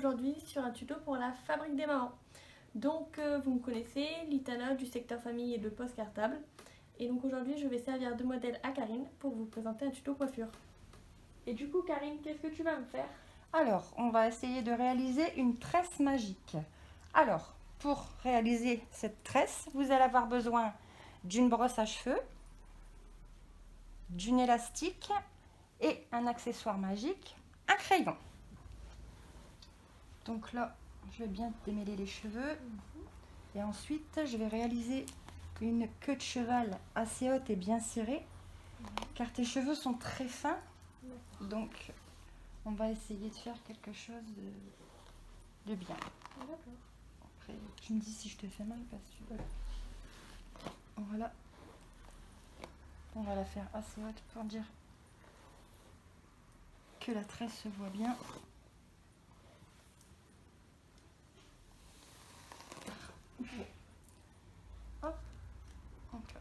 aujourd'hui sur un tuto pour la fabrique des mamans. Donc vous me connaissez, Litana du secteur famille et de poste cartable. Et donc aujourd'hui je vais servir de modèle à Karine pour vous présenter un tuto coiffure. Et du coup Karine, qu'est-ce que tu vas me faire? Alors, on va essayer de réaliser une tresse magique. Alors, pour réaliser cette tresse, vous allez avoir besoin d'une brosse à cheveux, d'une élastique et un accessoire magique, un crayon. Donc là, je vais bien démêler les cheveux. Et ensuite, je vais réaliser une queue de cheval assez haute et bien serrée, car tes cheveux sont très fins. Donc, on va essayer de faire quelque chose de bien. D'accord. Après, tu me dis si je te fais mal parce que... Voilà. On va la faire assez haute pour dire que la tresse se voit bien. Hop. Donc là,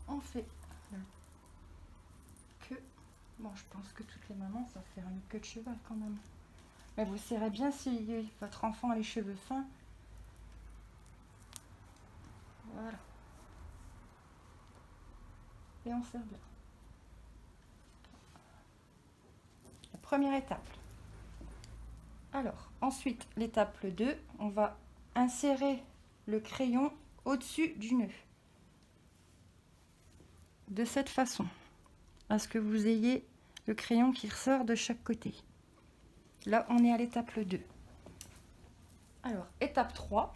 on fait la queue. Bon, je pense que toutes les mamans savent faire une queue de cheval quand même. Mais vous saurez bien si votre enfant a les cheveux fins. Voilà. Et on serre bien. La première étape. Alors, ensuite, l'étape 2, on va insérer le crayon au-dessus du nœud. De cette façon, à ce que vous ayez le crayon qui ressort de chaque côté. Là, on est à l'étape 2. Alors, étape 3,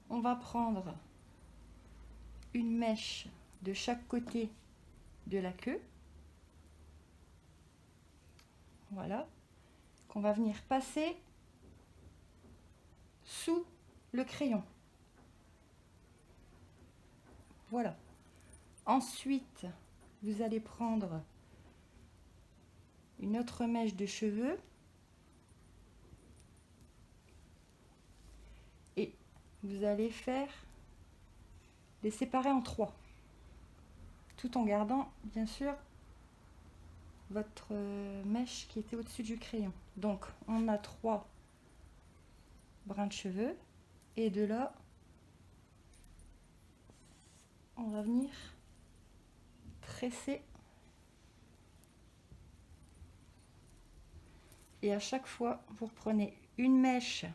on va prendre une mèche de chaque côté de la queue. Voilà. Qu'on va venir passer sous le crayon. Voilà. Ensuite, vous allez prendre une autre mèche de cheveux et vous allez faire les séparer en 3, tout en gardant bien sûr votre mèche qui était au-dessus du crayon. Donc on a 3 brins de cheveux et de là on va venir tresser, et à chaque fois vous reprenez une mèche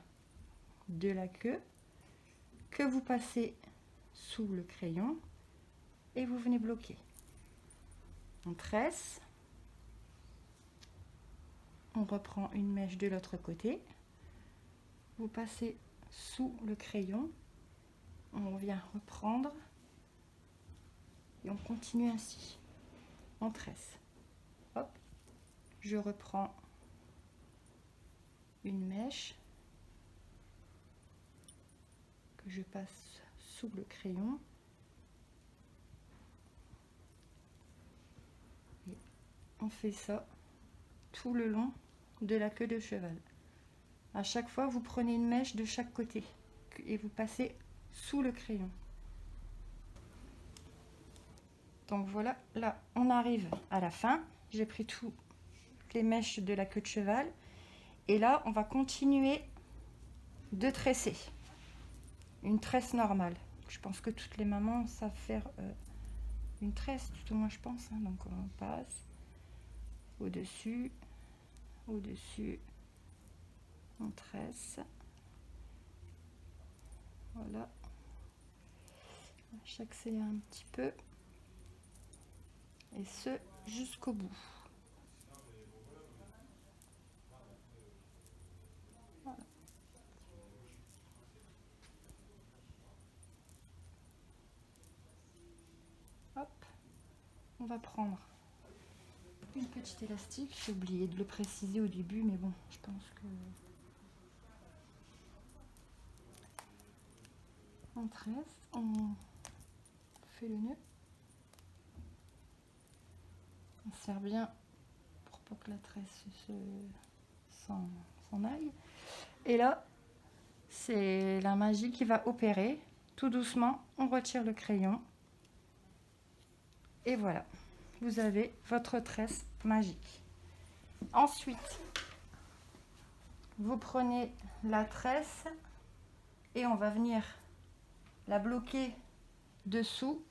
de la queue que vous passez sous le crayon et vous venez bloquer. On tresse, on reprend une mèche de l'autre côté, vous passez sous le crayon, on vient reprendre et on continue ainsi. On tresse. Hop, je reprends une mèche que je passe sous le crayon et on fait ça tout le long de la queue de cheval. À chaque fois, vous prenez une mèche de chaque côté et vous passez sous le crayon. Donc voilà, là on arrive à la fin. J'ai pris toutes les mèches de la queue de cheval et là on va continuer de tresser une tresse normale. Je pense que toutes les mamans savent faire une tresse, tout au moins je pense, hein. Donc on passe au-dessus, au-dessus, on tresse, voilà, j'accélère un petit peu et ce jusqu'au bout. Voilà. Hop, on va prendre une petite élastique, j'ai oublié de le préciser au début, mais bon, je pense que on tresse, on fait le nœud, on serre bien pour pas que la tresse s'en aille. Et là, c'est la magie qui va opérer. Tout doucement, on retire le crayon. Et voilà, vous avez votre tresse magique. Ensuite, vous prenez la tresse et on va venir la bloquer dessous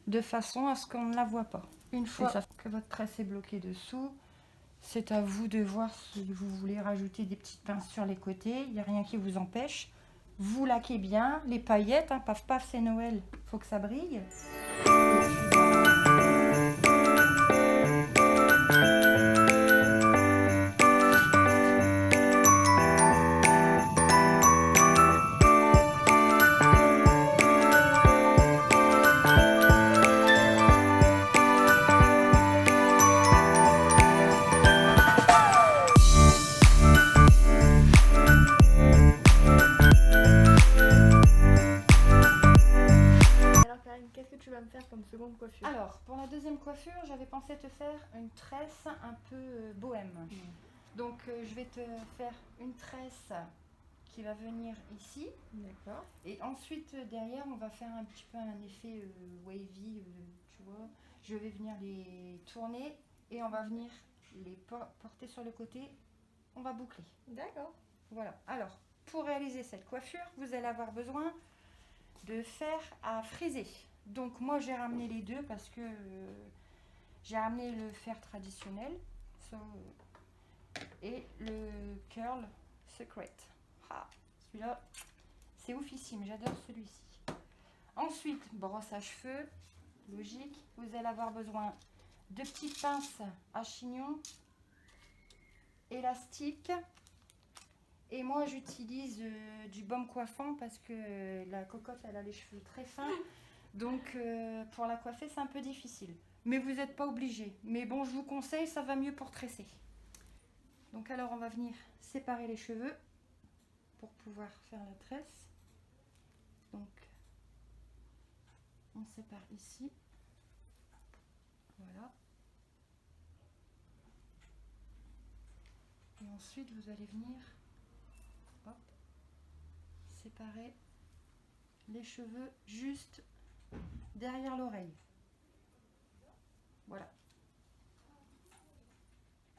de façon à ce qu'on ne la voit pas. Une fois que votre tresse est bloquée dessous, c'est à vous de voir si vous voulez rajouter des petites pinces sur les côtés. Il n'y a rien qui vous empêche. Vous laquez bien les paillettes, hein, paf paf, c'est Noël, faut que ça brille. Qu'est-ce que tu vas me faire comme seconde coiffure? Alors, pour la deuxième coiffure, j'avais pensé te faire une tresse un peu bohème. Donc, je vais te faire une tresse qui va venir ici. D'accord. Et ensuite, derrière, on va faire un petit peu un effet wavy, tu vois. Je vais venir les tourner et on va venir les porter sur le côté. On va boucler. D'accord. Voilà. Alors, pour réaliser cette coiffure, vous allez avoir besoin de fer à friser. Donc moi j'ai ramené les deux parce que j'ai ramené le fer traditionnel et le curl secret. Ah, celui-là c'est oufissime, j'adore celui-ci. Ensuite, brosse à cheveux, logique. Vous allez avoir besoin de petites pinces à chignon, élastique. Et moi j'utilise du baume coiffant parce que la cocotte elle a les cheveux très fins. Donc pour la coiffer c'est un peu difficile. Mais vous n'êtes pas obligé. Mais bon, je vous conseille, ça va mieux pour tresser. Donc alors on va venir séparer les cheveux pour pouvoir faire la tresse. Donc on sépare ici. Voilà. Et ensuite vous allez venir séparer les cheveux juste derrière l'oreille. Voilà.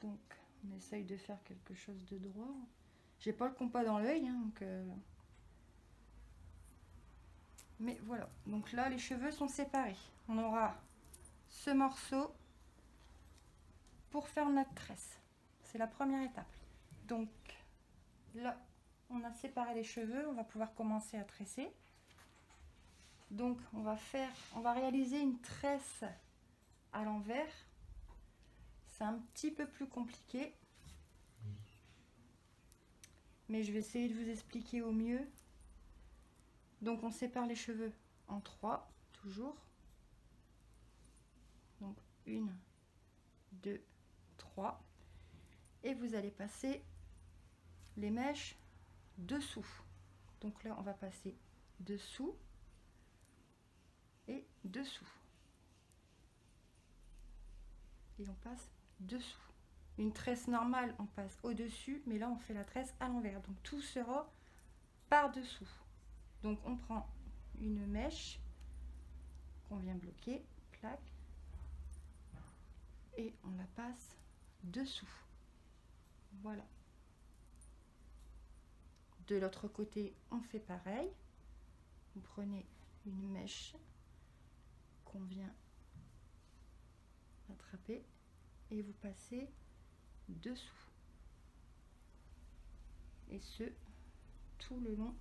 Donc on essaye de faire quelque chose de droit. J'ai pas le compas dans l'œil, hein, donc mais voilà. Donc là les cheveux sont séparés. On aura ce morceau pour faire notre tresse. C'est la première étape. Donc là on a séparé les cheveux, on va pouvoir commencer à tresser. Donc on va réaliser une tresse à l'envers. C'est un petit peu plus compliqué, mais je vais essayer de vous expliquer au mieux. Donc on sépare les cheveux en 3 toujours. Donc 1, 2, 3. Et vous allez passer les mèches dessous. Donc là on va passer dessous et dessous. Et on passe dessous. Une tresse normale on passe au dessus, mais là on fait la tresse à l'envers, donc tout sera par dessous. Donc on prend une mèche qu'on vient bloquer, clac, et on la passe dessous. Voilà. De l'autre côté on fait pareil. Vous prenez une mèche qu'on vient attraper et vous passez dessous, et ce tout le long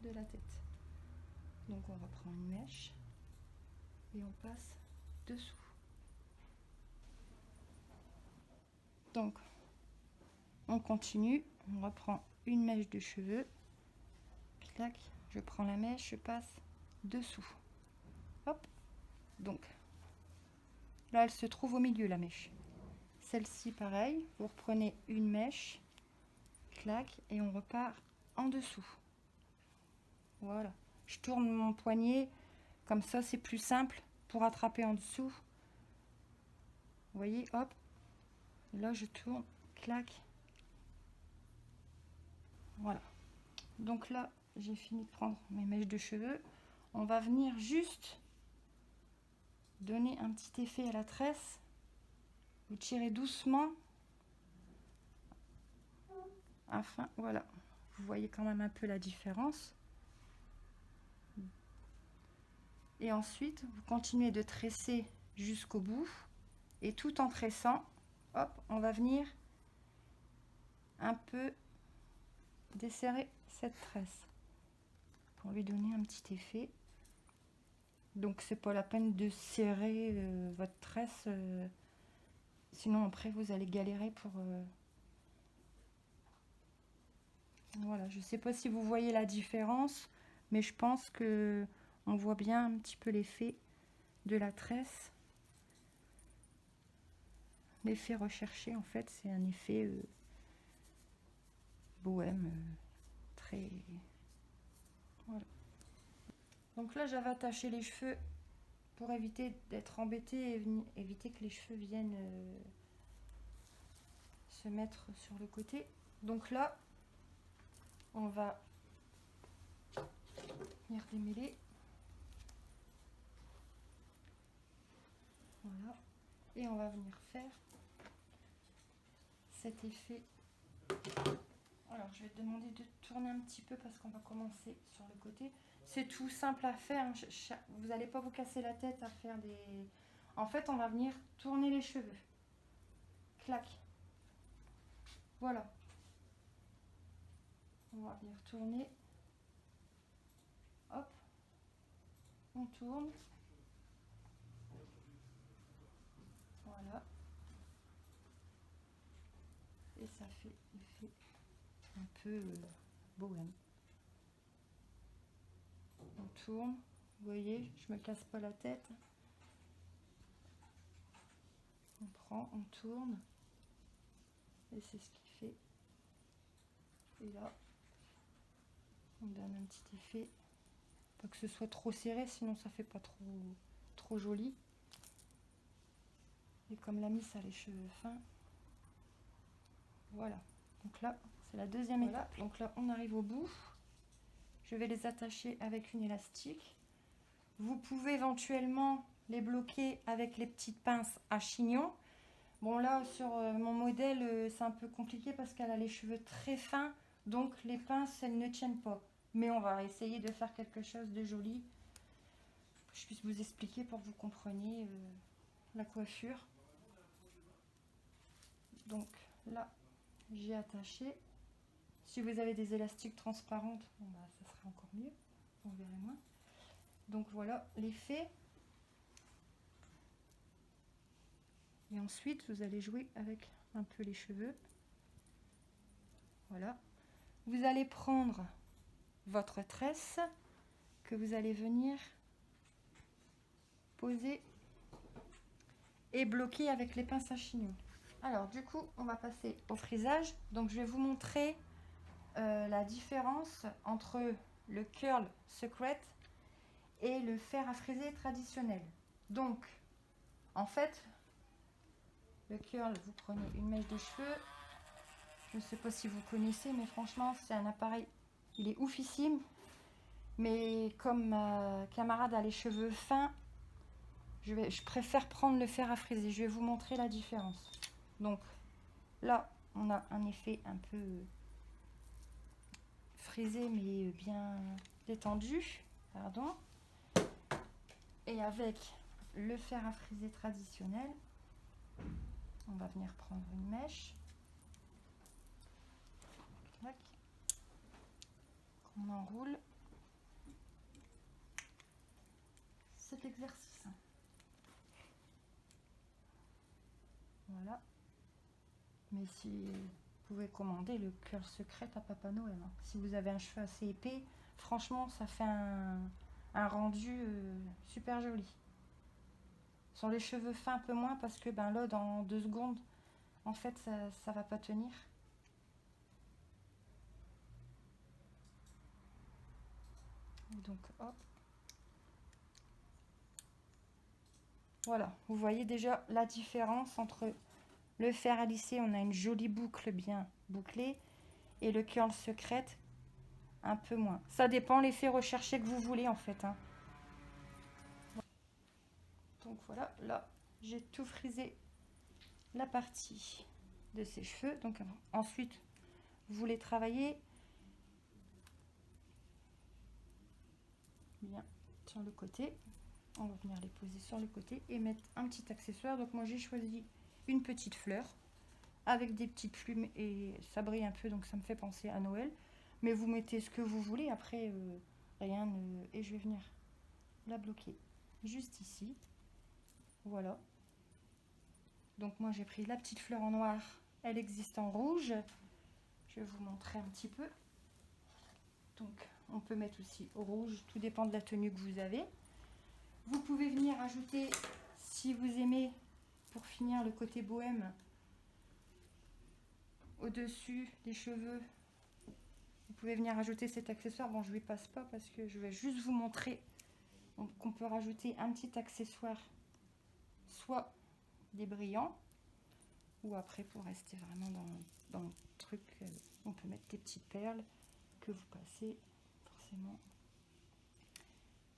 de la tête. Donc on reprend une mèche et on passe dessous. Donc on continue, on reprend une mèche de cheveux, clac, je prends la mèche, je passe dessous. Hop. Donc là elle se trouve au milieu la mèche. Celle-ci pareil, vous reprenez une mèche, clac, et on repart en dessous. Voilà, je tourne mon poignet comme ça, c'est plus simple pour attraper en dessous. Vous voyez, hop, là je tourne, clac. Voilà, donc là j'ai fini de prendre mes mèches de cheveux. On va venir juste donner un petit effet à la tresse. Vous tirez doucement afin, voilà, vous voyez quand même un peu la différence. Et ensuite, vous continuez de tresser jusqu'au bout. Et tout en tressant, hop, on va venir un peu desserrer cette tresse pour lui donner un petit effet. Donc c'est pas la peine de serrer votre tresse, sinon après vous allez galérer pour... Voilà, je sais pas si vous voyez la différence, mais je pense que on voit bien un petit peu l'effet de la tresse. L'effet recherché en fait, c'est un effet bohème, très... Voilà. Donc là j'avais attaché les cheveux pour éviter d'être embêtée et éviter que les cheveux viennent se mettre sur le côté. Donc là on va venir démêler. Voilà. Et on va venir faire cet effet. Alors je vais te demander de tourner un petit peu parce qu'on va commencer sur le côté. C'est tout simple à faire, vous n'allez pas vous casser la tête à faire des... En fait on va venir tourner les cheveux. Clac. Voilà. On va venir tourner. Hop. On tourne. Voilà. Et ça fait effet un peu bohème. On tourne. Vous voyez, je me casse pas la tête. On prend, on tourne. Et c'est ce qui fait. Et là, on donne un petit effet. Pas que ce soit trop serré, sinon ça fait pas trop joli. Et comme l'ami ça a les cheveux fins, voilà. Donc là, c'est la deuxième étape. Donc là, on arrive au bout. Je vais les attacher avec une élastique. Vous pouvez éventuellement les bloquer avec les petites pinces à chignon. Bon là, sur mon modèle, c'est un peu compliqué parce qu'elle a les cheveux très fins. Donc les pinces, elles ne tiennent pas. Mais on va essayer de faire quelque chose de joli. Que je puisse vous expliquer pour que vous compreniez la coiffure. Donc là, j'ai attaché. Si vous avez des élastiques transparentes, bon bah, ça serait encore mieux. On verra moins. Donc voilà l'effet. Et ensuite, vous allez jouer avec un peu les cheveux. Voilà. Vous allez prendre votre tresse que vous allez venir poser et bloquer avec les pinces à chignon. Alors du coup, on va passer au frisage. Donc je vais vous montrer la différence entre le curl secret et le fer à friser traditionnel. Donc, en fait, le curl, vous prenez une mèche de cheveux. Je ne sais pas si vous connaissez, mais franchement, c'est un appareil, il est oufissime. Mais comme ma camarade a les cheveux fins, je préfère prendre le fer à friser. Je vais vous montrer la différence. Donc, là, on a un effet un peu frisé, mais bien détendu. Pardon. Et avec le fer à friser traditionnel, on va venir prendre une mèche. On enroule cet exercice. Voilà. Mais si vous pouvez commander le curl secret à Papa Noël. Hein. Si vous avez un cheveu assez épais, franchement, ça fait un rendu super joli. Sur les cheveux fins un peu moins parce que ben là, dans 2 secondes, en fait, ça va pas tenir. Donc, hop. Voilà, vous voyez déjà la différence entre le fer à lisser, on a une jolie boucle bien bouclée, et le curl secret, un peu moins. Ça dépend l'effet recherché que vous voulez en fait. Hein. Donc voilà, là, j'ai tout frisé la partie de ses cheveux. Donc ensuite, vous les travaillez bien sur le côté. On va venir les poser sur le côté et mettre un petit accessoire. Donc moi j'ai choisi une petite fleur avec des petites plumes et ça brille un peu, donc ça me fait penser à Noël. Mais vous mettez ce que vous voulez, après rien ne... Et je vais venir la bloquer juste ici. Voilà. Donc moi j'ai pris la petite fleur en noir, elle existe en rouge. Je vais vous montrer un petit peu. Donc on peut mettre aussi au rouge, tout dépend de la tenue que vous avez. Vous pouvez venir ajouter, si vous aimez, pour finir le côté bohème, au-dessus des cheveux, vous pouvez venir ajouter cet accessoire. Bon, je ne lui passe pas parce que je vais juste vous montrer qu'on peut rajouter un petit accessoire, soit des brillants, ou après pour rester vraiment dans le truc, on peut mettre des petites perles que vous passez forcément.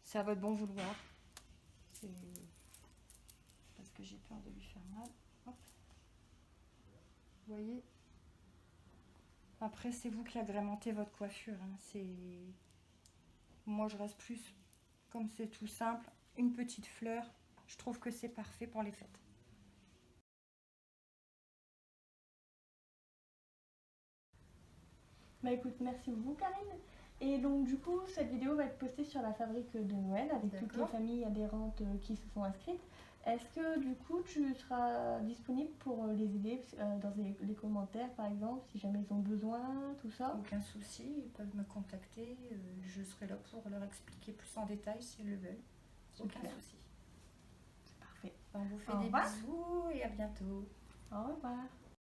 C'est à votre bon vouloir. C'est parce que j'ai peur de lui faire mal. Hop. Vous voyez, après c'est vous qui agrémentez votre coiffure, hein. Moi je reste plus comme c'est tout simple, une petite fleur, je trouve que c'est parfait pour les fêtes. Bah écoute, merci beaucoup Karine. Et donc du coup, cette vidéo va être postée sur la fabrique de Noël avec toutes les familles adhérentes qui se sont inscrites. Est-ce que du coup, tu seras disponible pour les aider dans les commentaires par exemple, si jamais ils ont besoin, tout ça? Aucun souci, ils peuvent me contacter, je serai là pour leur expliquer plus en détail s'ils le veulent. Aucun souci. C'est parfait. On vous fait des bisous et à bientôt. Au revoir.